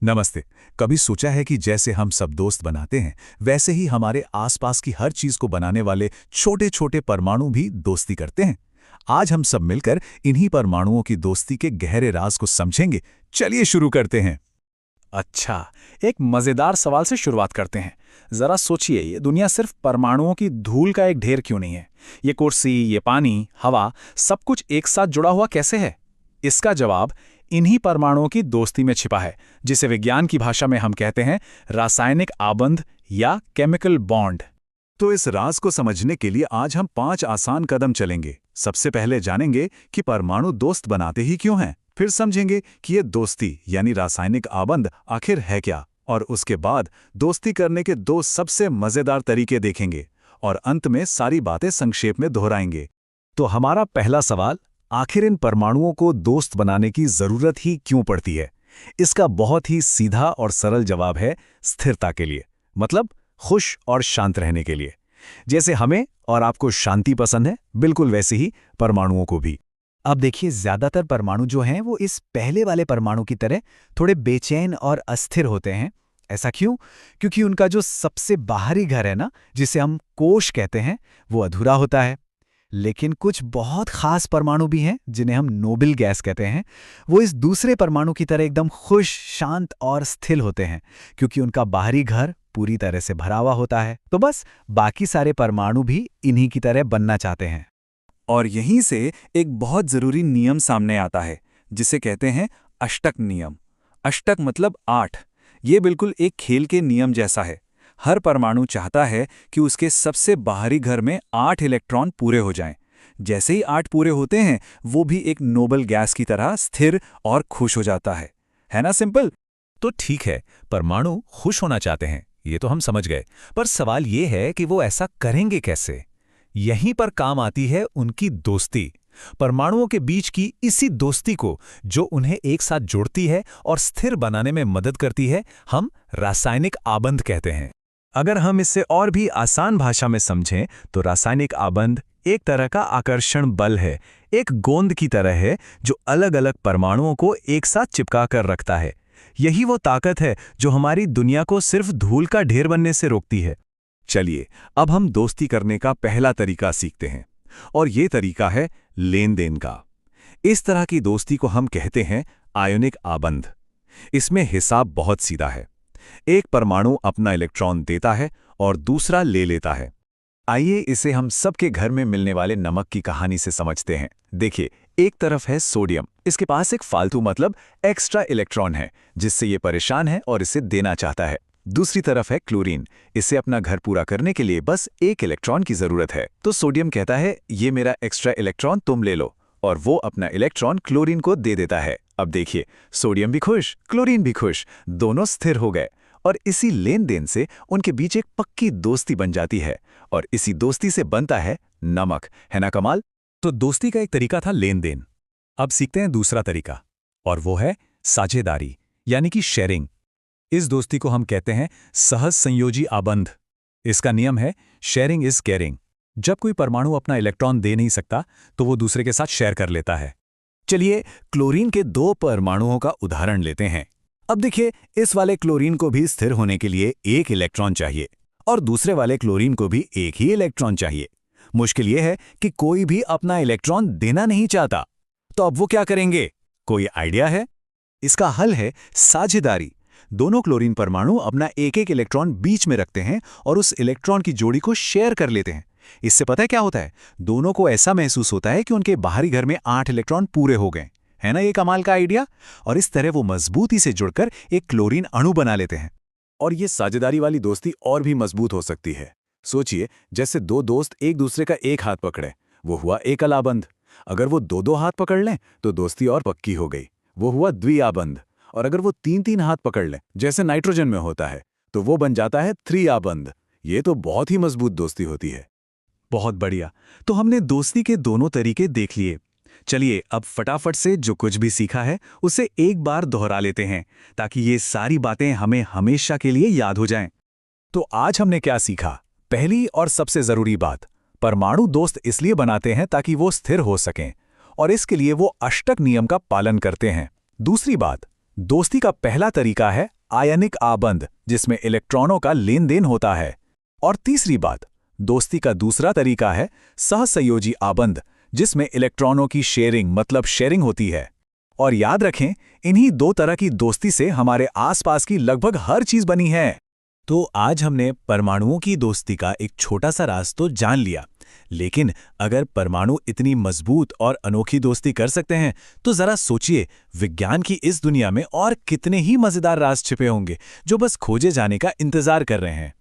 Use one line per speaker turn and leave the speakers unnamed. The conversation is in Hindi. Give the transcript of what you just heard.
नमस्ते। कभी सोचा है कि जैसे हम सब दोस्त बनाते हैं, वैसे ही हमारे आसपास की हर चीज को बनाने वाले छोटे छोटे परमाणु भी दोस्ती करते हैं। आज हम सब मिलकर इन्हीं परमाणुओं की दोस्ती के गहरे राज को समझेंगे। चलिए शुरू करते हैं।
अच्छा, एक मजेदार सवाल से शुरुआत करते हैं। जरा सोचिए, ये दुनिया सिर्फ परमाणुओं की धूल का एक ढेर क्यों नहीं है? ये कुर्सी, ये पानी, हवा, सब कुछ एक साथ जुड़ा हुआ कैसे है? इसका जवाब इन्हीं परमाणुओं की दोस्ती में छिपा है, जिसे विज्ञान की भाषा में हम कहते हैं रासायनिक आबंध या केमिकल बॉन्ड।
तो इस राज को समझने के लिए आज हम 5 आसान कदम चलेंगे। सबसे पहले जानेंगे कि परमाणु दोस्त बनाते ही क्यों हैं। फिर समझेंगे कि ये दोस्ती यानी रासायनिक आबंध आखिर है क्या, और उसके बाद दोस्ती करने के 2 सबसे मजेदार तरीके देखेंगे, और अंत में सारी बातें संक्षेप में दोहराएंगे। तो हमारा पहला सवाल, आखिर इन परमाणुओं को दोस्त बनाने की जरूरत ही क्यों पड़ती है? इसका बहुत ही सीधा और सरल जवाब है स्थिरता के लिए, मतलब खुश और शांत रहने के लिए। जैसे हमें और आपको शांति पसंद है, बिल्कुल वैसे ही परमाणुओं को भी।
अब देखिए, ज्यादातर परमाणु जो हैं वो इस पहले वाले परमाणु की तरह थोड़े बेचैन और अस्थिर होते हैं। ऐसा क्यों? क्योंकि उनका जो सबसे बाहरी घर है ना, जिसे हम कोश कहते हैं, वो अधूरा होता है। लेकिन कुछ बहुत खास परमाणु भी हैं जिन्हें हम नोबल गैस कहते हैं। वो इस दूसरे परमाणु की तरह एकदम खुश, शांत और स्थिर होते हैं, क्योंकि उनका बाहरी घर पूरी तरह से भरा हुआ होता है। तो बस बाकी सारे परमाणु भी इन्हीं की तरह बनना चाहते हैं।
और यहीं से एक बहुत जरूरी नियम सामने आता है, जिसे कहते हैं अष्टक नियम। अष्टक मतलब 8। ये बिल्कुल एक खेल के नियम जैसा है। हर परमाणु चाहता है कि उसके सबसे बाहरी घर में 8 इलेक्ट्रॉन पूरे हो जाएं। जैसे ही 8 पूरे होते हैं, वो भी एक नोबल गैस की तरह स्थिर और खुश हो जाता है ना? सिंपल।
तो ठीक है, परमाणु खुश होना चाहते हैं, ये तो हम समझ गए। पर सवाल ये है कि वो ऐसा करेंगे कैसे? यहीं पर काम आती है उनकी दोस्ती। परमाणुओं के बीच की इसी दोस्ती को, जो उन्हें एक साथ जोड़ती है और स्थिर बनाने में मदद करती है, हम रासायनिक आबंध कहते हैं।
अगर हम इसे और भी आसान भाषा में समझें तो रासायनिक आबंध एक तरह का आकर्षण बल है, एक गोंद की तरह है जो अलग अलग परमाणुओं को एक साथ चिपका कर रखता है। यही वो ताकत है जो हमारी दुनिया को सिर्फ धूल का ढेर बनने से रोकती है।
चलिए, अब हम दोस्ती करने का पहला तरीका सीखते हैं, और ये तरीका है लेन देन का। इस तरह की दोस्ती को हम कहते हैं आयोनिक आबंध। इसमें हिसाब बहुत सीधा है। एक परमाणु अपना इलेक्ट्रॉन देता है और दूसरा ले लेता है। आइए इसे हम सबके घर में मिलने वाले नमक की कहानी से समझते हैं। देखिए, एक तरफ है सोडियम। इसके पास एक फालतू मतलब एक्स्ट्रा इलेक्ट्रॉन है, जिससे ये परेशान है और इसे देना चाहता है। दूसरी तरफ है क्लोरीन। इसे अपना घर पूरा करने के लिए बस एक इलेक्ट्रॉन की जरूरत है। तो सोडियम कहता है, ये मेरा एक्स्ट्रा इलेक्ट्रॉन तुम ले लो, और वो अपना इलेक्ट्रॉन क्लोरीन को दे देता है। अब देखिए, सोडियम भी खुश, क्लोरीन भी खुश, दोनों स्थिर हो गए। और इसी लेन देन से उनके बीच एक पक्की दोस्ती बन जाती है, और इसी दोस्ती से बनता है नमक। है ना कमाल?
तो दोस्ती का एक तरीका था लेन देन। अब सीखते हैं दूसरा तरीका, और वो है साझेदारी, यानी कि शेयरिंग। इस दोस्ती को हम कहते हैं सहज संयोजी आबंध। इसका नियम है शेयरिंग इज केयरिंग। जब कोई परमाणु अपना इलेक्ट्रॉन दे नहीं सकता, तो वो दूसरे के साथ शेयर कर लेता है।
चलिए, क्लोरीन के 2 परमाणुओं का उदाहरण लेते हैं। अब देखिए, इस वाले क्लोरीन को भी स्थिर होने के लिए एक इलेक्ट्रॉन चाहिए, और दूसरे वाले क्लोरीन को भी एक ही इलेक्ट्रॉन चाहिए। मुश्किल यह है कि कोई भी अपना इलेक्ट्रॉन देना नहीं चाहता। तो अब वो क्या करेंगे? कोई आइडिया है? इसका हल है साझेदारी। दोनों क्लोरीन परमाणु अपना एक एक इलेक्ट्रॉन बीच में रखते हैं और उस इलेक्ट्रॉन की जोड़ी को शेयर कर लेते हैं। इससे पता है क्या होता है? दोनों को ऐसा महसूस होता है कि उनके बाहरी घर में 8 इलेक्ट्रॉन पूरे हो गए। है ना ये कमाल का आइडिया? और इस तरह वो मजबूती से जुड़कर एक क्लोरीन अणु बना लेते हैं। और ये साझेदारी वाली दोस्ती और भी मजबूत हो सकती है। सोचिए, जैसे 2 दोस्त एक दूसरे का एक हाथ पकड़े, वो हुआ एकल आबंध। अगर वो 2-2 हाथ पकड़ लें तो दोस्ती और पक्की हो गई, वो हुआ द्विआबंध। और अगर वो 3-3 हाथ पकड़ लें, जैसे नाइट्रोजन में होता है, तो वो बन जाता है त्रिआबंध। ये तो बहुत ही मजबूत दोस्ती होती है। बहुत बढ़िया। तो हमने दोस्ती के दोनों तरीके देख लिए। चलिए, अब फटाफट से जो कुछ भी सीखा है उसे एक बार दोहरा लेते हैं, ताकि ये सारी बातें हमें हमेशा के लिए याद हो जाएं। तो आज हमने क्या सीखा? पहली और सबसे जरूरी बात, परमाणु दोस्त इसलिए बनाते हैं ताकि वो स्थिर हो सकें, और इसके लिए वो अष्टक नियम का पालन करते हैं। दूसरी बात,
दोस्ती का पहला तरीका है आयनिक आबंध, जिसमें इलेक्ट्रॉनों का लेन देन होता है। और तीसरी बात, दोस्ती का दूसरा तरीका है सहसंयोजी आबंध, जिसमें इलेक्ट्रॉनों की शेयरिंग मतलब शेयरिंग होती है। और याद रखें, इन्हीं दो तरह की दोस्ती से हमारे आसपास की लगभग हर चीज बनी है।
तो आज हमने परमाणुओं की दोस्ती का एक छोटा सा राज तो जान लिया, लेकिन अगर परमाणु इतनी मजबूत और अनोखी दोस्ती कर सकते हैं तो जरा सोचिए, विज्ञान की इस दुनिया में और कितने ही मजेदार राज छिपे होंगे जो बस खोजे जाने का इंतजार कर रहे हैं।